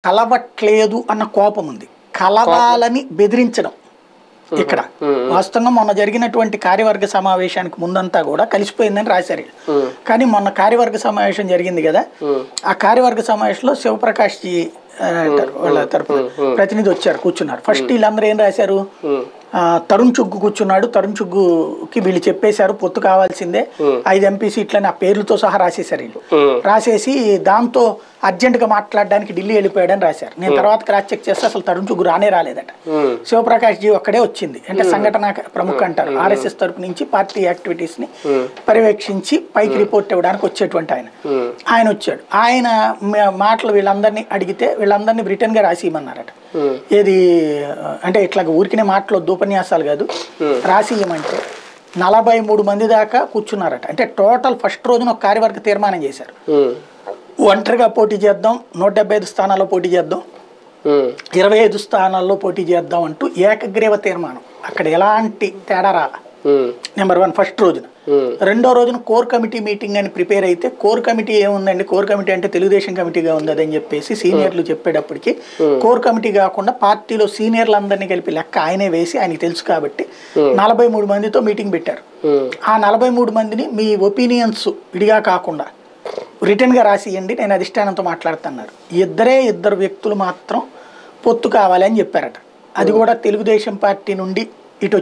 కలవట్లేదు అన్న కోపం ఉంది. కలవాలని బెదిరించడం ఇక్కడ వాస్తవంగా మొన్న జరిగినటువంటి కార్యవర్గ సమావేశానికి ముందంతా కూడా కలిసిపోయిందని రాశారు. కానీ మొన్న కార్యవర్గ సమావేశం జరిగింది కదా, ఆ కార్యవర్గ సమావేశంలో శివప్రకాష్ జీ వాళ్ళ తరఫున ప్రతినిధి వచ్చారు, కూర్చున్నారు. ఫస్ట్ వీళ్ళందరూ ఏం రాశారు, తరుణ్ చుగ్గు కూర్చున్నాడు, తరుణ్ చుగ్గుకి వీళ్ళు చెప్పేశారు పొత్తు కావాల్సిందే, 5 ఎంపీ సీట్లని ఆ పేర్లతో సహా రాసేశారు. వీళ్ళు రాసేసి దాంతో అర్జెంటుగా మాట్లాడడానికి ఢిల్లీ వెళ్ళిపోయాడని రాశారు. నేను తర్వాత క్రాస్ చెక్ చేస్తే అసలు తరుణ్ చుగ్గు రాలేదట. శివప్రకాష్ జీ ఒక్కడే వచ్చింది. అంటే సంఘటన ప్రముఖ అంటారు, ఆర్ఎస్ఎస్ తరపు నుంచి పార్టీ యాక్టివిటీస్ ని పర్యవేక్షించి పైకి రిపోర్ట్ ఇవ్వడానికి వచ్చేటువంటి ఆయన వచ్చాడు. ఆయన మాటలు వీళ్ళందరినీ అడిగితే వీళ్ళందరినీ రిటర్న్ గా రాసియమన్నారట. ఏది అంటే ఇట్లా ఊరికినే మాటలు ఉపన్యాసాలు కాదు, రాసియమంటే 43 మంది దాకా కూర్చున్నారట. అంటే టోటల్ ఫస్ట్ రోజున ఒక కార్యవర్గ తీర్మానం చేశారు, ఒంటరిగా పోటీ చేద్దాం, 175 స్థానాల్లో పోటీ చేద్దాం, 25 స్థానాల్లో పోటీ చేద్దాం అంటూ ఏకగ్రీవ తీర్మానం. అక్కడ ఎలాంటి తేడా రా. నెంబర్ 1 ఫస్ట్ రోజున. రెండో రోజున కోర్ కమిటీ మీటింగ్ అని ప్రిపేర్ అయితే, కోర్ కమిటీ ఏముందండి, కోర్ కమిటీ అంటే తెలుగుదేశం కమిటీగా ఉంది అదని చెప్పేసి సీనియర్లు చెప్పేటప్పటికి కోర్ కమిటీ కాకుండా పార్టీలో సీనియర్లందరినీ కలిపి లెక్క ఆయనే వేసి ఆయనకి తెలుసు కాబట్టి 43 మందితో మీటింగ్ పెట్టారు. ఆ 43 మందిని మీ ఒపీనియన్స్ విడిగా కాకుండా రిటర్న్ గా రాసియండి, నేను అధిష్టానంతో మాట్లాడుతున్నారు. ఇద్దరు వ్యక్తులు మాత్రం పొత్తు కావాలి అని చెప్పారట. అది కూడా తెలుగుదేశం పార్టీ నుండి